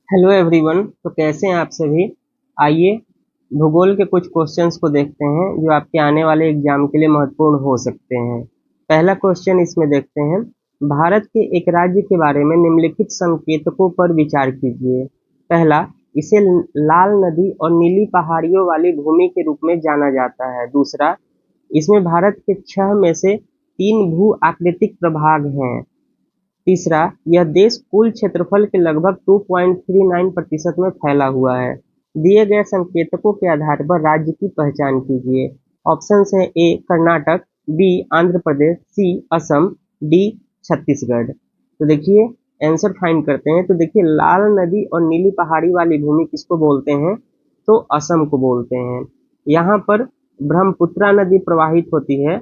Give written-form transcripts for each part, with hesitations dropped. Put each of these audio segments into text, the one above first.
Hello everyone. तो कैसे हैं आप सभी। आइए भूगोल के कुछ क्वेश्चंस को देखते हैं जो आपके आने वाले एग्जाम के लिए महत्वपूर्ण हो सकते हैं। पहला क्वेश्चन इसमें देखते हैं। भारत के एक राज्य के बारे में निम्नलिखित संकेतकों पर विचार कीजिए। पहला, इसे लाल नदी और नीली पहाड़ियों वाली भूमि के रूप में जाना जाता है। दूसरा, इसमें भारत के 6 में से 3 भू आकृतिक प्रभाग हैं। तीसरा, यह देश कुल क्षेत्रफल के लगभग 2.39% में फैला हुआ है। दिए गए संकेतकों के आधार पर राज्य की पहचान कीजिए। ऑप्शंस है ए कर्नाटक, बी आंध्र प्रदेश, सी असम, डी छत्तीसगढ़। तो देखिए आंसर फाइंड करते हैं। तो देखिए लाल नदी और नीली पहाड़ी वाली भूमि किसको बोलते हैं, तो असम को बोलते हैं। यहाँ पर ब्रह्मपुत्रा नदी प्रवाहित होती है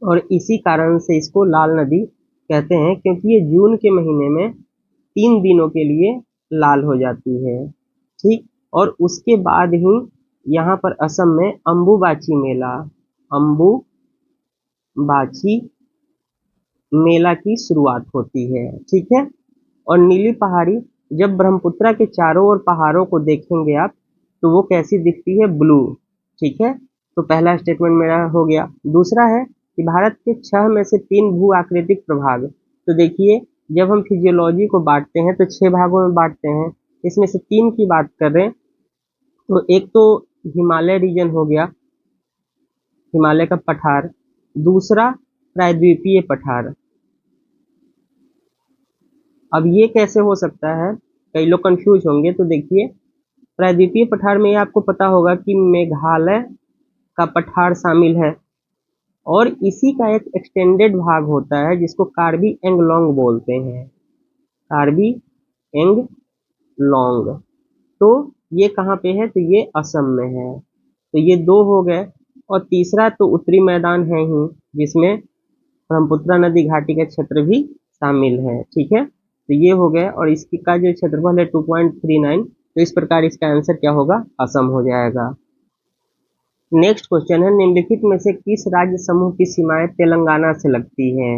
और इसी कारण से इसको लाल नदी कहते हैं, क्योंकि ये जून के महीने में 3 दिनों के लिए लाल हो जाती है। ठीक। और उसके बाद ही यहाँ पर असम में अम्बुबाची मेला की शुरुआत होती है। ठीक है। और नीली पहाड़ी, जब ब्रह्मपुत्रा के चारों ओर पहाड़ों को देखेंगे आप, तो वो कैसी दिखती है, ब्लू। ठीक है। तो पहला स्टेटमेंट मेरा हो गया। दूसरा है कि भारत के 6 में से 3 भू आकृतिक प्रभाग। तो देखिए जब हम फिजियोलॉजी को बांटते हैं तो 6 भागों में बांटते हैं। इसमें से 3 की बात कर रहे हैं। तो एक तो हिमालय रीजन हो गया, हिमालय का पठार। दूसरा प्रायद्वीपीय पठार। अब ये कैसे हो सकता है, कई लोग कंफ्यूज होंगे। तो देखिए प्रायद्वीपीय पठार में आपको पता होगा कि मेघालय का पठार शामिल है और इसी का एक एक्सटेंडेड भाग होता है जिसको कार्बी एंगलोंग बोलते हैं। कार्बी एंगलोंग। तो ये कहाँ पे है, तो ये असम में है। तो ये 2 हो गए। और तीसरा तो उत्तरी मैदान है ही, जिसमें ब्रह्मपुत्रा नदी घाटी का क्षेत्र भी शामिल है। ठीक है। तो ये हो गया और इसकी का जो क्षेत्रफल है 2.39। तो इस प्रकार इसका आंसर क्या होगा, असम हो जाएगा। नेक्स्ट क्वेश्चन है, निम्नलिखित में से किस राज्य समूह की सीमाएं तेलंगाना से लगती हैं।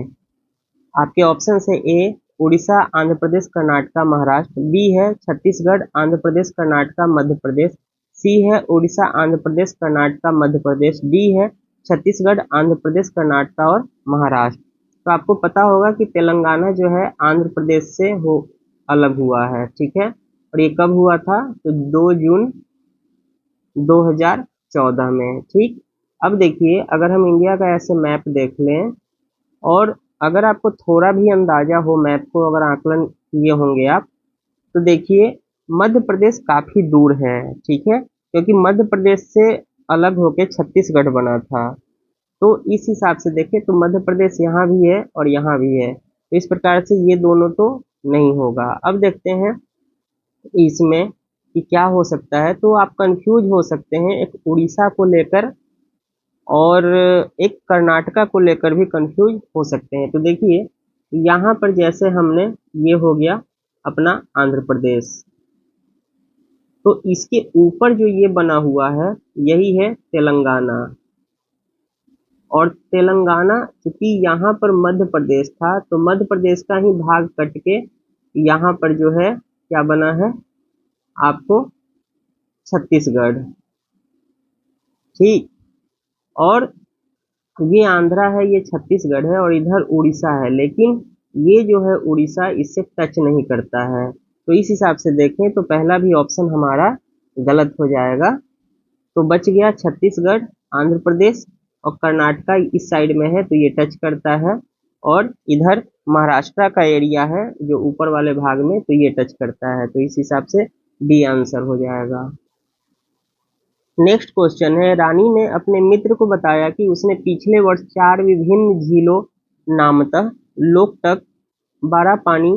आपके ऑप्शन है ए उड़ीसा, आंध्र प्रदेश, कर्नाटक, महाराष्ट्र। बी है छत्तीसगढ़, आंध्र प्रदेश, कर्नाटक, मध्य प्रदेश। सी है उड़ीसा, आंध्र प्रदेश, कर्नाटक, मध्य प्रदेश। डी है छत्तीसगढ़, आंध्र प्रदेश, कर्नाटक और महाराष्ट्र। तो आपको पता होगा कि तेलंगाना जो है आंध्र प्रदेश से हो अलग हुआ है। ठीक है। और ये कब हुआ था, तो 2 जून 2014 में। ठीक। अब देखिए अगर हम इंडिया का ऐसे मैप देख लें और अगर आपको थोड़ा भी अंदाजा हो, मैप को अगर आकलन किए होंगे आप, तो देखिए मध्य प्रदेश काफी दूर है। ठीक है। क्योंकि मध्य प्रदेश से अलग होके छत्तीसगढ़ बना था। तो इस हिसाब से देखें तो मध्य प्रदेश यहाँ भी है और यहाँ भी है। तो इस प्रकार से ये दोनों तो नहीं होगा। अब देखते हैं इसमें कि क्या हो सकता है। तो आप कंफ्यूज हो सकते हैं, एक उड़ीसा को लेकर और एक कर्नाटका को लेकर भी कंफ्यूज हो सकते हैं। तो देखिए यहाँ पर जैसे हमने, ये हो गया अपना आंध्र प्रदेश, तो इसके ऊपर जो ये बना हुआ है यही है तेलंगाना। और तेलंगाना चूंकि यहाँ पर मध्य प्रदेश था, तो मध्य प्रदेश का ही भाग कट के यहाँ पर जो है क्या बना है आपको, छत्तीसगढ़। ठीक। और ये आंध्रा है, ये छत्तीसगढ़ है और इधर उड़ीसा है, लेकिन ये जो है उड़ीसा इससे टच नहीं करता है। तो इस हिसाब से देखें तो पहला भी ऑप्शन हमारा गलत हो जाएगा। तो बच गया छत्तीसगढ़, आंध्र प्रदेश और कर्नाटका इस साइड में है तो ये टच करता है। और इधर महाराष्ट्र का एरिया है जो ऊपर वाले भाग में, तो ये टच करता है। तो इस हिसाब से डी आंसर हो जाएगा। नेक्स्ट क्वेश्चन है, रानी ने अपने मित्र को बताया कि उसने पिछले वर्ष 4 विभिन्न झीलों नामतः लोकटक, बारापानी,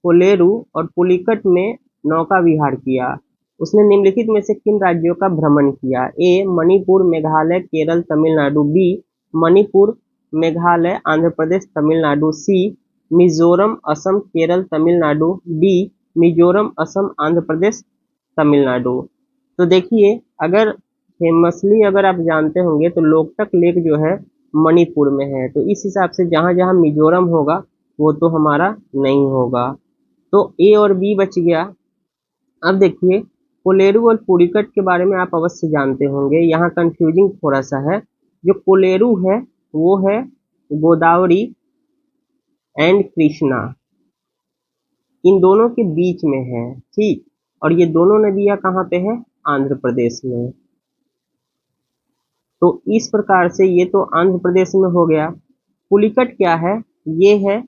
कोलेरू और पुलिकट में नौका विहार किया। उसने निम्नलिखित में से किन राज्यों का भ्रमण किया। ए मणिपुर, मेघालय, केरल, तमिलनाडु। बी मणिपुर, मेघालय, आंध्र प्रदेश, तमिलनाडु। सी मिजोरम, असम, केरल, तमिलनाडु। डी मिजोरम, असम, आंध्र प्रदेश, तमिलनाडु। तो देखिए अगर फेमसली अगर आप जानते होंगे तो लोकटक लेक जो है मणिपुर में है। तो इस हिसाब से जहां जहां मिजोरम होगा वो तो हमारा नहीं होगा। तो ए और बी बच गया। अब देखिए, कोलेरू और पुलिकट के बारे में आप अवश्य जानते होंगे। यहाँ कंफ्यूजिंग थोड़ा सा है। जो कोलेरू है वो है गोदावरी एंड कृष्णा, इन दोनों के बीच में है, ठीक। और ये दोनों नदियां कहाँ पे है? आंध्र प्रदेश में। तो इस प्रकार से ये तो आंध्र प्रदेश में हो गया। पुलिकट क्या है? ये है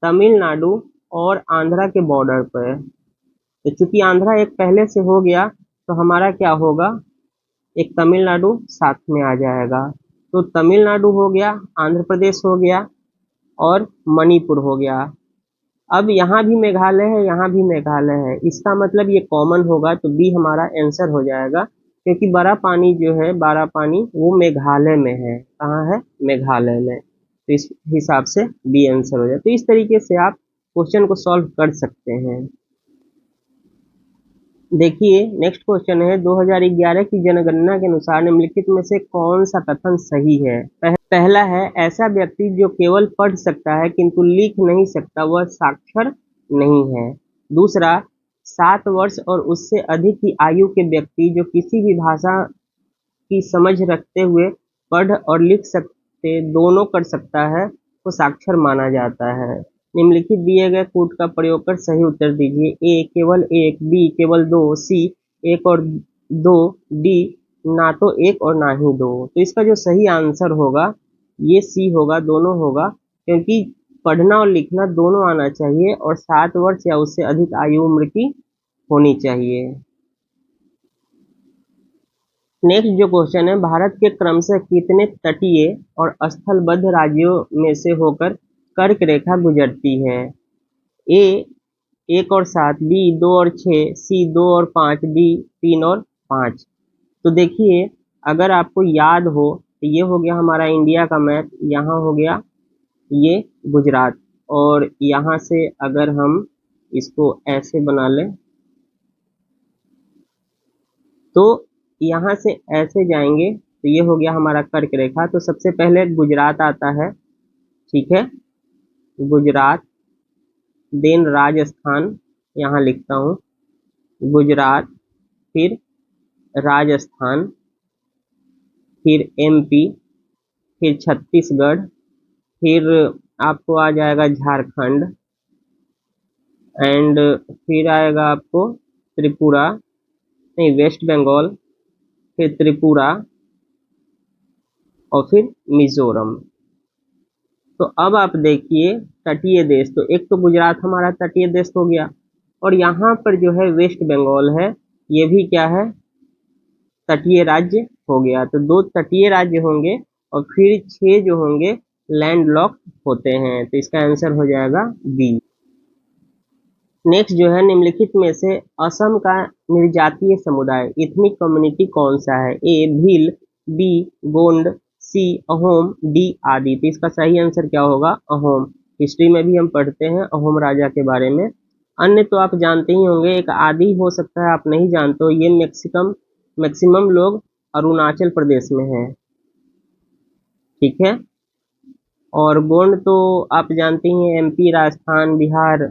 तमिलनाडु और आंध्रा के बॉर्डर पर। तो चूंकि आंध्रा एक पहले से हो गया, तो हमारा क्या होगा? एक तमिलनाडु साथ में आ जाएगा। तो तमिलनाडु हो गया, आंध्र प्रदेश हो गया और मणिपुर हो गया। अब यहाँ भी मेघालय है, यहाँ भी मेघालय है, इसका मतलब ये कॉमन होगा, तो बी हमारा आंसर हो जाएगा। क्योंकि बड़ा पानी जो है, बारा पानी, वो मेघालय में है। कहाँ है? मेघालय में। तो इस हिसाब से बी आंसर हो जाए। तो इस तरीके से आप क्वेश्चन को सॉल्व कर सकते हैं। देखिए, नेक्स्ट क्वेश्चन है 2011 की जनगणना के अनुसार निम्नलिखित में से कौन सा कथन सही है? पहला है, ऐसा व्यक्ति जो केवल पढ़ सकता है किंतु लिख नहीं सकता वह साक्षर नहीं है। दूसरा, 7 वर्ष और उससे अधिक की आयु के व्यक्ति जो किसी भी भाषा की समझ रखते हुए पढ़ और लिख सकते दोनों कर सकता है, वो साक्षर माना जाता है। निम्नलिखित दिए गए कूट का प्रयोग कर सही उत्तर दीजिए। ए केवल एक, बी केवल दो, सी एक और दो, डी ना तो एक और ना ही दो। तो इसका जो सही आंसर होगा ये सी होगा, दोनों होगा। क्योंकि पढ़ना और लिखना दोनों आना चाहिए और 7 वर्ष या उससे अधिक आयु उम्र की होनी चाहिए। नेक्स्ट जो क्वेश्चन है, भारत के क्रमशः कितने तटीय और स्थलबद्ध राज्यों में से होकर कर्क रेखा गुजरती है? ए 1 और 7, बी 2 और 6, सी 2 और 5, डी 3 और 5। तो देखिए, अगर आपको याद हो तो ये हो गया हमारा इंडिया का मैप, यहाँ हो गया ये गुजरात, और यहाँ से अगर हम इसको ऐसे बना लें तो यहाँ से ऐसे जाएंगे तो ये हो गया हमारा कर्क रेखा। तो सबसे पहले गुजरात आता है, ठीक है, गुजरात, देन राजस्थान, यहाँ लिखता हूँ गुजरात, फिर राजस्थान, फिर एमपी, फिर छत्तीसगढ़, फिर आपको आ जाएगा झारखंड, एंड फिर आएगा आपको त्रिपुरा, नहीं वेस्ट बंगाल, फिर त्रिपुरा और फिर मिजोरम। तो अब आप देखिए तटीय देश, तो एक तो गुजरात हमारा तटीय देश हो गया, और यहाँ पर जो है वेस्ट बंगाल है, ये भी क्या है? तटीय राज्य हो गया। तो 2 तटीय राज्य होंगे और फिर 6 जो होंगे लैंडलॉक्ड होते हैं। तो इसका आंसर हो जाएगा बी। नेक्स्ट जो है, निम्नलिखित में से असम का निर्जातीय समुदाय इथनिक कम्युनिटी कौन सा है? ए भील, बी गोंड, सी अहोम, डी आदि। तो इसका सही आंसर क्या होगा? अहोम। हिस्ट्री में भी हम पढ़ते हैं अहोम राजा के बारे में। अन्य तो आप जानते ही होंगे, एक आदि हो सकता है आप नहीं जानते हो, ये मैक्सिमम लोग अरुणाचल प्रदेश में हैं, ठीक है। और गोंड तो आप जानते ही हैं, एमपी, राजस्थान, बिहार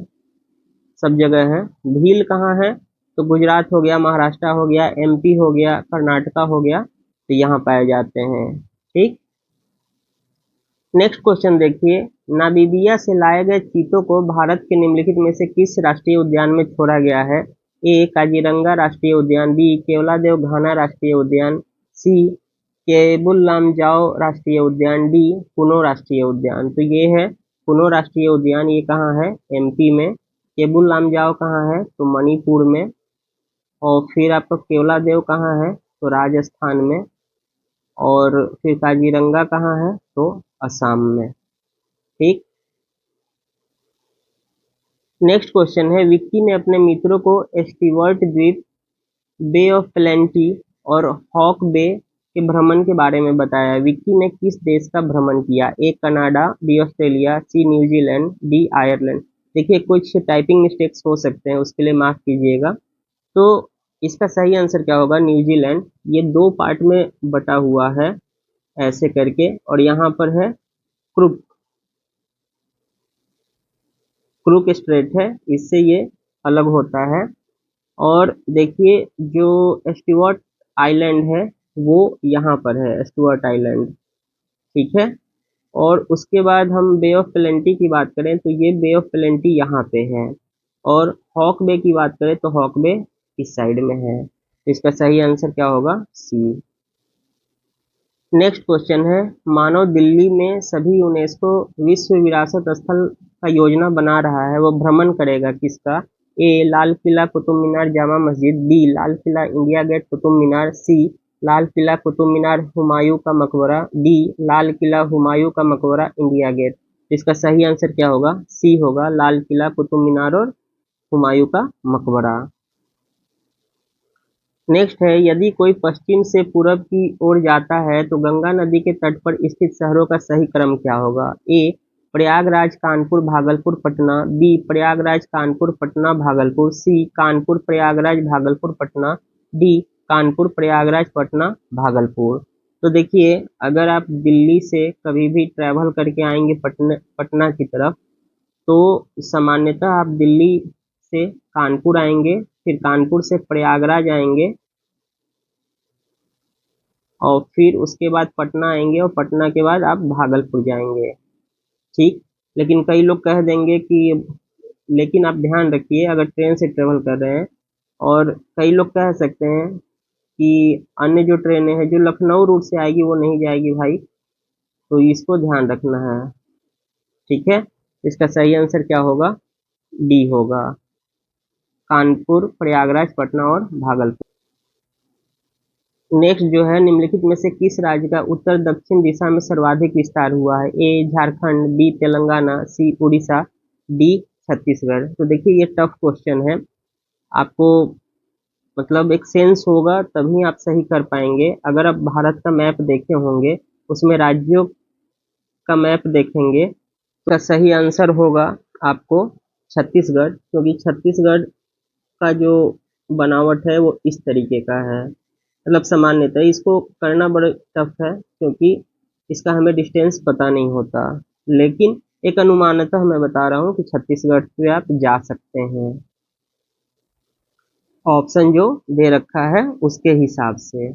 सब जगह है। भील कहाँ है? तो गुजरात हो गया, महाराष्ट्र हो गया, एमपी हो गया, कर्नाटका हो गया, तो यहाँ पाए जाते हैं, ठीक। नेक्स्ट क्वेश्चन देखिए, नामीबिया से लाए गए चीतों को भारत के निम्नलिखित में से किस राष्ट्रीय उद्यान में छोड़ा गया है? ए काजीरंगा राष्ट्रीय उद्यान, बी केवलादेव घाना राष्ट्रीय उद्यान, सी केबुल लामजाओ राष्ट्रीय उद्यान, डी कुनो राष्ट्रीय उद्यान। तो ये है कुनो राष्ट्रीय उद्यान, ये कहाँ है? एमपी में। केबुल लामजाओ कहाँ है? तो मणिपुर में। और फिर आपका केवलादेव कहाँ है? तो राजस्थान में। और फिर काजीरंगा कहाँ है? तो असम में, ठीक। नेक्स्ट क्वेश्चन है, विक्की ने अपने मित्रों को स्टीवर्ट द्वीप, बे ऑफ प्लेंटी और हॉक बे के भ्रमण के बारे में बताया। विक्की ने किस देश का भ्रमण किया? A Canada, B Australia, C New Zealand, D Ireland. देखिए कुछ टाइपिंग मिस्टेक्स हो सकते हैं, उसके लिए माफ कीजिएगा। तो इसका सही आंसर क्या होगा? न्यूजीलैंड। ये 2 पार्ट में बटा हुआ है ऐसे करके, और यहाँ पर है क्रुक क्रुक स्ट्रेट है, इससे ये अलग होता है। और देखिए जो स्टुअर्ट आइलैंड है वो यहाँ पर है, स्टुअर्ट आइलैंड, ठीक है। और उसके बाद हम बे ऑफ प्लेंटी की बात करें तो ये बे ऑफ प्लेंटी यहाँ पे है, और हॉक बे की बात करें तो हॉक बे इस साइड में है। तो इसका सही आंसर क्या होगा? सी। नेक्स्ट क्वेश्चन है, मानव दिल्ली में सभी यूनेस्को विश्व विरासत स्थल का योजना बना रहा है, वो भ्रमण करेगा किसका? ए Lal Qila, Qutub Minar, Jama Masjid, B Lal Qila, India gate, Qutub Minar, सी लाल किला, कुतुब मीनार, हुमायूं का मकबरा, डी लाल किला, हुमायूं का मकबरा, इंडिया गेट। इसका सही आंसर क्या होगा? सी होगा, लाल किला, कुतुब मीनार और हुमायूं का मकबरा। नेक्स्ट है, यदि कोई पश्चिम से पूरब की ओर जाता है तो गंगा नदी के तट पर स्थित शहरों का सही क्रम क्या होगा? ए प्रयागराज, कानपुर, भागलपुर, पटना, बी प्रयागराज, कानपुर, पटना, भागलपुर, सी कानपुर, प्रयागराज, भागलपुर, पटना, डी कानपुर, प्रयागराज, पटना, भागलपुर। तो देखिए, अगर आप दिल्ली से कभी भी ट्रैवल करके आएंगे पटना पटना की तरफ, तो सामान्यतः आप दिल्ली से कानपुर आएंगे, फिर कानपुर से प्रयागराज आएंगे, और फिर उसके बाद पटना आएंगे, और पटना के बाद आप भागलपुर जाएंगे, ठीक। लेकिन कई लोग कह देंगे कि, लेकिन आप ध्यान रखिए, अगर ट्रेन से ट्रेवल कर रहे हैं, और कई लोग कह सकते हैं कि अन्य जो ट्रेनें हैं जो लखनऊ रूट से आएगी वो नहीं जाएगी भाई, तो इसको ध्यान रखना है, ठीक है। इसका सही आंसर क्या होगा? डी होगा, कानपुर, प्रयागराज, पटना और भागलपुर। नेक्स्ट जो है, निम्नलिखित में से किस राज्य का उत्तर दक्षिण दिशा में सर्वाधिक विस्तार हुआ है? ए झारखंड, बी तेलंगाना, सी उड़ीसा, डी छत्तीसगढ़। तो देखिए, ये टफ क्वेश्चन है, आपको मतलब एक सेंस होगा तभी आप सही कर पाएंगे। अगर आप भारत का मैप देखे होंगे, उसमें राज्यों का मैप देखेंगे, तो सही आंसर होगा आपको छत्तीसगढ़, क्योंकि छत्तीसगढ़ का जो बनावट है वो इस तरीके का है, मतलब सामान्यतः इसको करना बड़ा टफ है, क्योंकि इसका हमें डिस्टेंस पता नहीं होता, लेकिन एक अनुमानतः मैं बता रहा हूँ कि छत्तीसगढ़ पे आप जा सकते हैं, ऑप्शन जो दे रखा है उसके हिसाब से।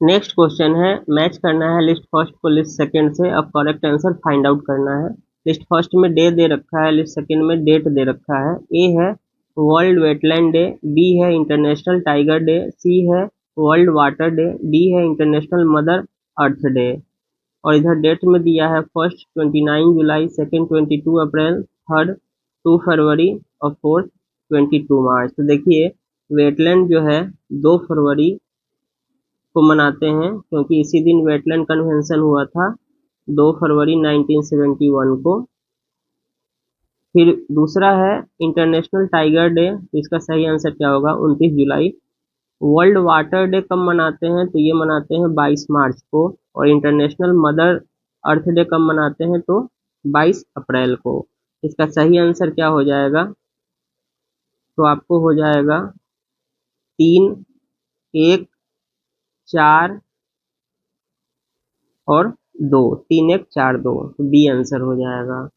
नेक्स्ट क्वेश्चन है, मैच करना है लिस्ट फर्स्ट को लिस्ट सेकंड से, अब करेक्ट आंसर फाइंड आउट करना है। लिस्ट फर्स्ट में डे दे रखा है, लिस्ट सेकंड में डेट दे रखा है। ए है वर्ल्ड वेटलैंड डे, बी है इंटरनेशनल टाइगर डे, सी है वर्ल्ड वाटर डे, डी है इंटरनेशनल मदर अर्थ डे। और इधर डेट में दिया है फर्स्ट 29 जुलाई, सेकंड 22 अप्रैल, थर्ड 2 फरवरी और फोर्थ 22 मार्च। तो देखिए, वेटलैंड जो है 2 फरवरी को मनाते हैं, क्योंकि इसी दिन वेटलैंड कन्वेंशन हुआ था 2 फरवरी 1971 को। फिर दूसरा है इंटरनेशनल टाइगर डे, तो इसका सही आंसर क्या होगा? 29 जुलाई। वर्ल्ड वाटर डे कब मनाते हैं? तो ये मनाते हैं 22 मार्च को। और इंटरनेशनल मदर अर्थ डे कब मनाते हैं? तो 22 अप्रैल को। इसका सही आंसर क्या हो जाएगा? तो आपको हो जाएगा 3, 1, 4 और 2, 3, 1, 4, 2, तो बी आंसर हो जाएगा।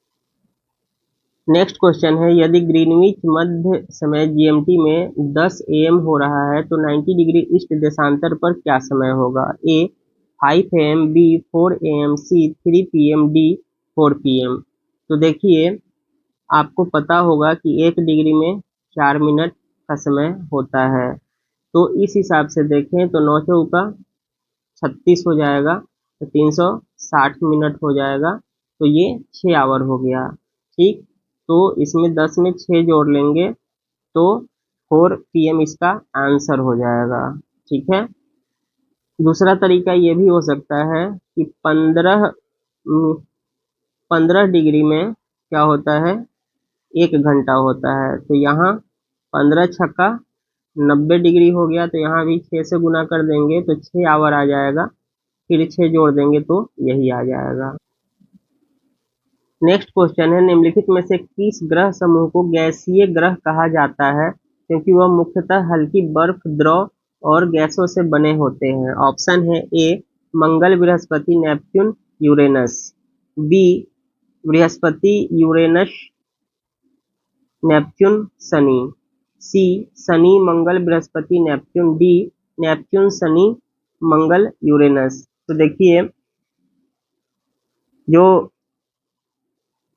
नेक्स्ट क्वेश्चन है, यदि ग्रीनविच मध्य समय जीएमटी में 10 AM हो रहा है तो 90 डिग्री ईस्ट देशांतर पर क्या समय होगा? A 5 AM, B 4 AM, C 3 PM, D 4 PM। तो देखिए, आपको पता होगा कि 1 डिग्री में 4 मिनट का समय होता है, तो इस हिसाब से देखें तो 9 चौका 36 हो जाएगा, तो 360 मिनट हो जाएगा, तो ये 6 आवर हो गया, ठीक। तो इसमें 10 में 6 जोड़ लेंगे तो 4 PM इसका आंसर हो जाएगा, ठीक है। दूसरा तरीका ये भी हो सकता है कि 15 डिग्री में क्या होता है? 1 घंटा होता है, तो यहाँ 15 छक्का 90 डिग्री हो गया, तो यहाँ भी 6 से गुना कर देंगे तो 6 आवर आ जाएगा, फिर 6 जोड़ देंगे तो यही आ जाएगा। नेक्स्ट क्वेश्चन है, निम्नलिखित में से किस ग्रह समूह को गैसीय ग्रह कहा जाता है, क्योंकि वह मुख्यतः हल्की बर्फ, द्रव और गैसों से बने होते हैं? ऑप्शन है A Mangal, Brihaspati, Neptune, Uranus, B Brihaspati, Uranus, Neptune, Shani, C Shani Mangal Brihaspati Neptune, D Neptune Shani Mangal Uranus. तो देखिए जो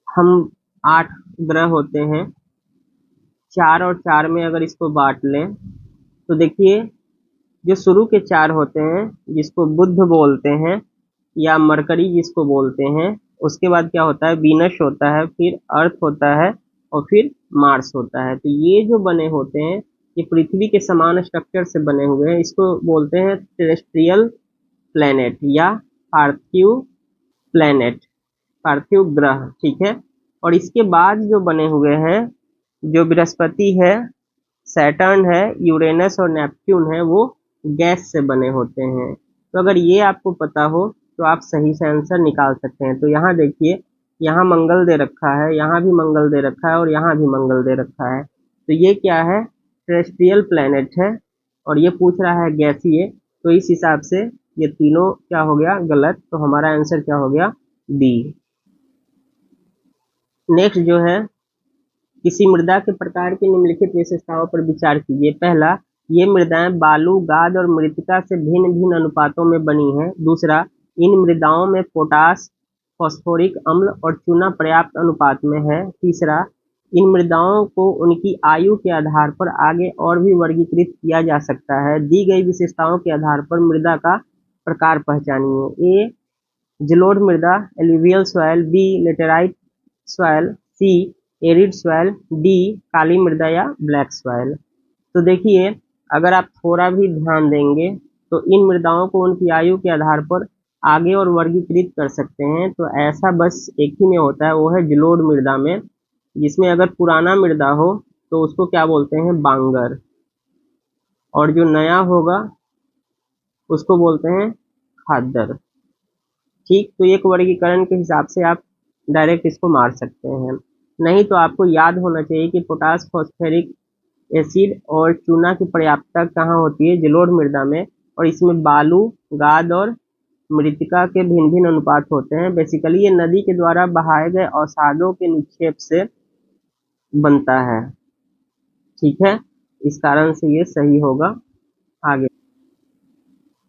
हम 8 ग्रह होते हैं, 4 और 4 में अगर इसको बांट लें तो देखिए जो शुरू के 4 होते हैं जिसको बुध बोलते हैं या मरकरी जिसको बोलते हैं, उसके बाद क्या होता है, वीनस होता है, फिर अर्थ होता है और फिर मार्स होता है। तो ये जो बने होते हैं ये पृथ्वी के समान स्ट्रक्चर से बने हुए हैं, इसको बोलते हैं टेरेस्ट्रियल प्लेनेट या पार्थिव प्लेनेट, पार्थिव ग्रह, ठीक है। और इसके बाद जो बने हुए हैं, जो बृहस्पति है, सैटर्न है, यूरेनस और नेपच्यून है, वो गैस से बने होते हैं। तो अगर ये आपको पता हो तो आप सही से आंसर निकाल सकते हैं। तो यहाँ देखिए, यहाँ मंगल दे रखा है, यहाँ भी मंगल दे रखा है और यहाँ भी मंगल दे रखा है। तो ये क्या है, टेरेस्ट्रियल प्लेनेट है और ये पूछ रहा है गैसीय। तो इस हिसाब से ये तीनों क्या हो गया, गलत। तो हमारा आंसर क्या हो गया, बी। नेक्स्ट जो है, किसी मृदा के प्रकार की निम्नलिखित विशेषताओं पर विचार कीजिए। पहला, ये मृदाएं बालू, गाद और मृत्तिका से भिन्न भिन्न अनुपातों में बनी हैं। दूसरा, इन मृदाओं में पोटास, फॉस्फोरिक अम्ल और चूना पर्याप्त अनुपात में है। तीसरा, इन मृदाओं को उनकी आयु के आधार पर आगे और भी वर्गीकृत किया जा सकता है। दी गई विशेषताओं के आधार पर मृदा का प्रकार पहचानिए। ए जलोढ़ मृदा, alluvial soil, B laterite soil, C arid soil, D काली मृदा या ब्लैक सॉइल। तो देखिए अगर आप थोड़ा भी ध्यान देंगे तो इन मृदाओं को उनकी आयु के आधार पर आगे और वर्गीकृत कर सकते हैं। तो ऐसा बस एक ही में होता है, वो है जलोढ़ मृदा में, जिसमें अगर पुराना मृदा हो तो उसको क्या बोलते हैं, बांगर, और जो नया होगा उसको बोलते हैं खादर। ठीक, तो एक वर्गीकरण के हिसाब से आप डायरेक्ट इसको मार सकते हैं। नहीं तो आपको याद होना चाहिए कि पोटास, फॉस्फेरिक एसिड और चूना की पर्याप्तता कहाँ होती है, जलोढ़ मृदा में। और इसमें बालू, गाद और मृत्तिका के भिन्न भिन्न अनुपात होते हैं। बेसिकली ये नदी के द्वारा बहाए गए अवसादों के निक्षेप से बनता है, ठीक है। इस कारण से ये सही होगा। आगे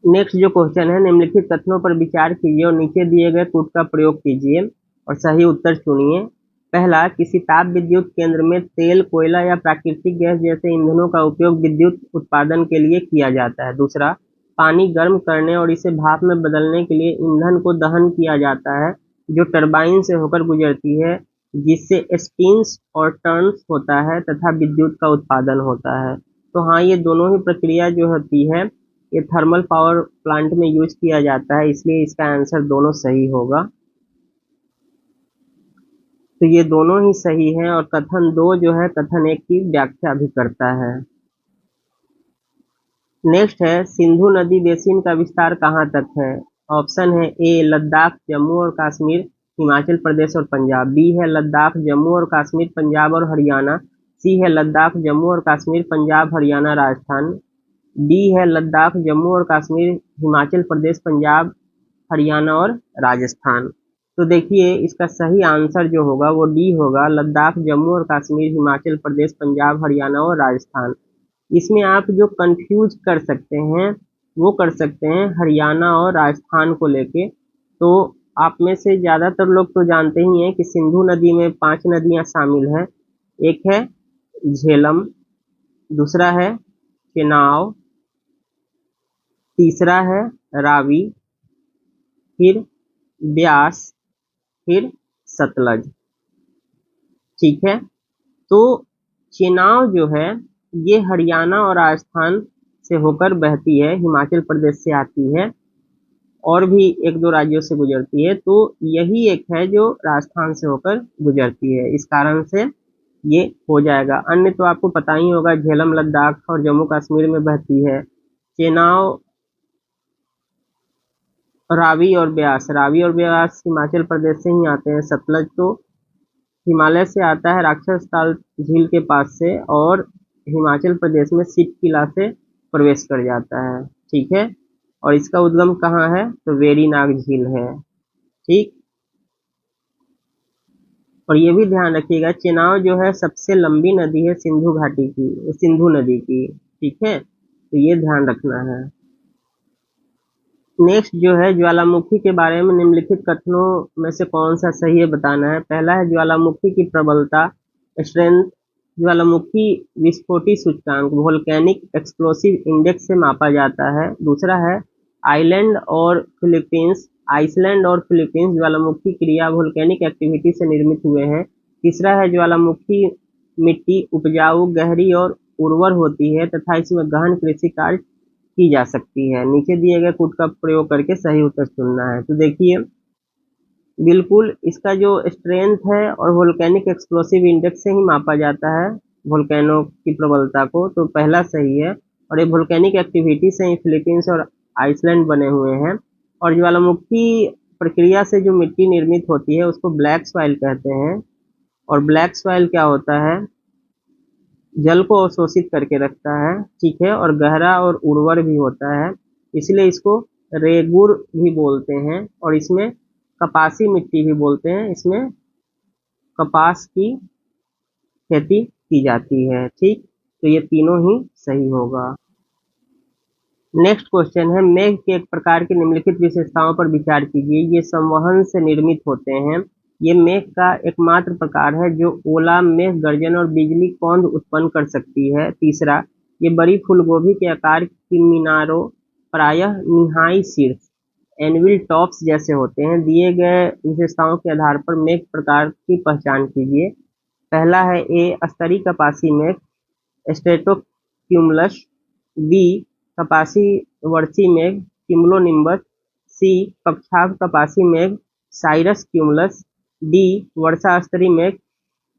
नेक्स्ट जो क्वेश्चन है, निम्नलिखित कथनों पर विचार कीजिए और नीचे दिए गए कूट का प्रयोग कीजिए और सही उत्तर चुनिए। पहला, किसी ताप विद्युत केंद्र में तेल, कोयला या प्राकृतिक गैस जैसे ईंधनों का उपयोग विद्युत उत्पादन के लिए किया जाता है। दूसरा, पानी गर्म करने और इसे भाप में बदलने के लिए ईंधन को दहन किया जाता है, जो टरबाइन से होकर गुजरती है, जिससे स्पिन्स और टर्न्स होता है तथा विद्युत का उत्पादन होता है। तो हाँ, ये दोनों ही प्रक्रिया जो होती है ये थर्मल पावर प्लांट में यूज किया जाता है, इसलिए इसका आंसर दोनों सही होगा। तो ये दोनों ही सही है और कथन 2 जो है कथन 1 की व्याख्या भी करता है। नेक्स्ट है, सिंधु नदी बेसिन का विस्तार कहाँ तक है। ऑप्शन है ए लद्दाख, जम्मू और कश्मीर, हिमाचल प्रदेश और पंजाब, बी है लद्दाख, जम्मू और कश्मीर, पंजाब और हरियाणा, सी है लद्दाख, जम्मू और कश्मीर, पंजाब, हरियाणा, राजस्थान, डी है लद्दाख, जम्मू और कश्मीर, हिमाचल प्रदेश, पंजाब, हरियाणा और राजस्थान। तो देखिए इसका सही आंसर जो होगा वो डी होगा, लद्दाख, जम्मू और कश्मीर, हिमाचल प्रदेश, पंजाब, हरियाणा और राजस्थान। इसमें आप जो कंफ्यूज कर सकते हैं वो कर सकते हैं हरियाणा और राजस्थान को लेके। तो आप में से ज़्यादातर लोग तो जानते ही हैं कि सिंधु नदी में 5 नदियां शामिल हैं। एक है झेलम, दूसरा है चेनाब, तीसरा है रावी, फिर ब्यास, फिर सतलज, ठीक है। तो चेनाब जो है ये हरियाणा और राजस्थान से होकर बहती है, हिमाचल प्रदेश से आती है और भी एक दो राज्यों से गुजरती है। तो यही एक है जो राजस्थान से होकर गुजरती है, इस कारण से ये हो जाएगा। अन्य तो आपको पता ही होगा, झेलम लद्दाख और जम्मू कश्मीर में बहती है, चेनाब रावी और ब्यास हिमाचल प्रदेश से ही आते हैं, सतलज तो हिमालय से आता है, राक्षस ताल झील के पास से, और हिमाचल प्रदेश में सिट किला से प्रवेश कर जाता है, ठीक है। और इसका उद्गम कहाँ है, तो वेरीनाग झील है, ठीक। और ये भी ध्यान रखिएगा, चेनाब जो है सबसे लंबी नदी है सिंधु घाटी की, सिंधु नदी की। ठीक है, तो ये ध्यान रखना है। नेक्स्ट जो है ज्वालामुखी के बारे में निम्नलिखित कथनों में से कौन सा सही है बताना है। पहला है ज्वालामुखी की प्रबलता स्ट्रेंथ ज्वालामुखी विस्फोटी सूचकांक वोल्केनिक एक्सप्लोसिव इंडेक्स से मापा जाता है। दूसरा है आइसलैंड और फिलीपींस ज्वालामुखी क्रिया वोल्केनिक एक्टिविटी से निर्मित हुए हैं। तीसरा है ज्वालामुखी मिट्टी उपजाऊ गहरी और उर्वर होती है तथा इसमें गहन कृषि कार्य की जा सकती है। नीचे दिए गए कूट का प्रयोग करके सही उत्तर चुनना है। तो देखिए बिल्कुल इसका जो स्ट्रेंथ है और वोल्केनिक एक्सप्लोसिव इंडेक्स से ही मापा जाता है वोल्केनो की प्रबलता को, तो पहला सही है। और ये वोल्केनिक एक्टिविटी से ही फिलीपींस और आइसलैंड बने हुए हैं। और ज्वालामुखी प्रक्रिया से जो मिट्टी निर्मित होती है उसको ब्लैक सॉइल कहते हैं। और ब्लैक सॉइल क्या होता है, जल को अवशोषित करके रखता है, ठीक है, और गहरा और उर्वर भी होता है, इसलिए इसको रेगुर भी बोलते हैं। और इसमें कपासी मिट्टी भी बोलते हैं, इसमें कपास की खेती की जाती है। ठीक, तो ये तीनों ही सही होगा। नेक्स्ट क्वेश्चन है, मेघ के एक प्रकार की निम्नलिखित विशेषताओं पर विचार कीजिए। ये संवहन से निर्मित होते हैं। ये मेघ का एकमात्र प्रकार है जो ओला, मेघ गर्जन और बिजली कौंध उत्पन्न कर सकती है। तीसरा, ये बड़ी फूलगोभी के आकार की मीनारों प्रायः निहाई शीर्ष एनविल टॉप्स जैसे होते हैं। दिए गए विशेषताओं के आधार पर मेघ प्रकार की पहचान कीजिए। पहला है ए स्तरीय कपासी मेघ स्ट्रेटोक्यूमुलस, बी कपासी वर्षी मेघ क्यूमुलोनिम्बस, सी कक्षाभ कपासी मेघ साइरस क्यूमुलस, डी वर्षा स्तरीय मेघ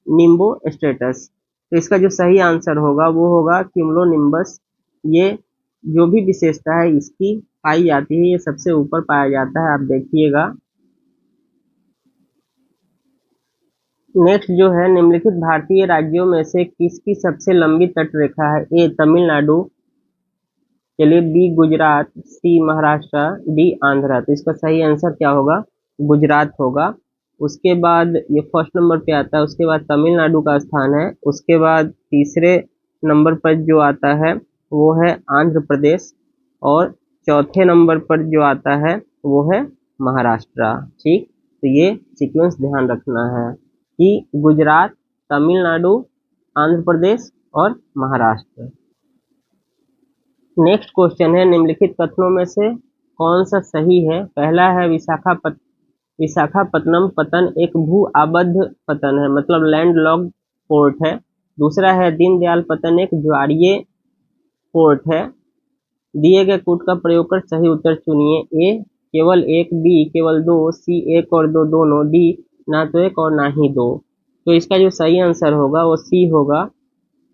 निम्बो स्ट्रेटस। तो इसका जो सही आंसर होगा वो होगा क्यूमुलोनिम्बस। ये जो भी विशेषता है इसकी पाई जाती है, ये सबसे ऊपर पाया जाता है, आप देखिएगा। नेक्स्ट जो है, निम्नलिखित भारतीय राज्यों में से किसकी सबसे लंबी तट रेखा है। ए तमिलनाडु, चलिए बी गुजरात, सी महाराष्ट्र, डी आंध्र। तो इसका सही आंसर क्या होगा, गुजरात होगा। उसके बाद ये फर्स्ट नंबर पे आता है, उसके बाद तमिलनाडु का स्थान है, उसके बाद तीसरे नंबर पर जो आता है वो है आंध्र प्रदेश, और चौथे नंबर पर जो आता है वो है महाराष्ट्र। ठीक, तो ये सीक्वेंस ध्यान रखना है कि गुजरात, तमिलनाडु, आंध्र प्रदेश और महाराष्ट्र। नेक्स्ट क्वेश्चन है, निम्नलिखित कथनों में से कौन सा सही है। पहला है विशाखापत्तनम पत्तन एक भू आबद्ध पत्तन है, मतलब लैंड लॉक्ड पोर्ट है। दूसरा है दीनदयाल पत्तन एक ज्वारीय पोर्ट है। दिए गए कूट का प्रयोग कर सही उत्तर चुनिए। ए केवल एक, बी केवल दो, सी एक और दो दोनों, डी ना तो एक और ना ही दो। तो इसका जो सही आंसर होगा वो सी होगा।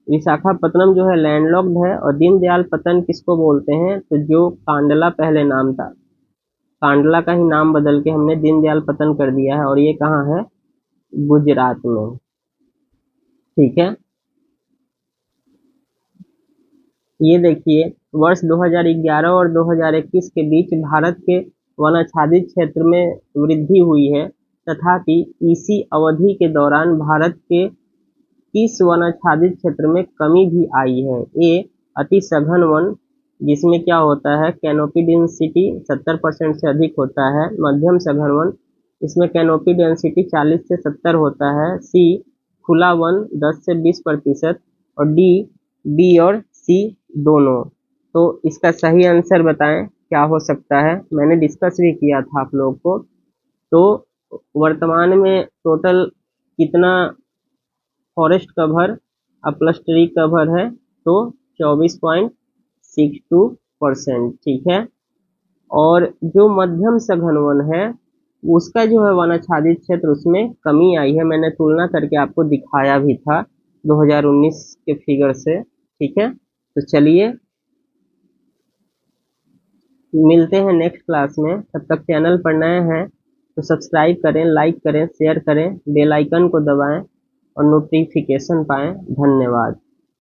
विशाखापत्तनम जो है लैंडलॉक्ड है। और दीनदयाल पत्तन किसको बोलते हैं, तो जो कांडला पहले नाम था, कांडला का ही नाम बदल के हमने दीनदयाल पत्तन कर दिया है, और ये कहाँ है, गुजरात में। ठीक है, ये देखिए वर्ष 2011 और 2021 के बीच भारत के वनाच्छादित क्षेत्र में वृद्धि हुई है, तथापि इसी अवधि के दौरान भारत के किस वनाच्छादित क्षेत्र में कमी भी आई है। ए अति सघन वन, जिसमें क्या होता है कैनोपी डेंसिटी 70% से अधिक होता है। मध्यम सघन वन, इसमें कैनोपी डेंसिटी 40 से 70 होता है। सी खुला वन 10 से 20%, और डी बी और सी दोनों। तो इसका सही आंसर बताएं क्या हो सकता है। मैंने डिस्कस भी किया था आप लोग को। तो वर्तमान में टोटल कितना forest cover plus tree cover है, तो 24.62%। ठीक है, और जो मध्यम सघन वन है उसका जो है वनाच्छादित क्षेत्र उसमें कमी आई है, मैंने तुलना करके आपको दिखाया भी था 2019 के फिगर से। ठीक है, तो चलिए मिलते हैं नेक्स्ट क्लास में। तब तक चैनल पर नए हैं तो सब्सक्राइब करें, लाइक करें, शेयर करें, बेल आइकन को दबाएं और नोटिफिकेशन पाएं। धन्यवाद।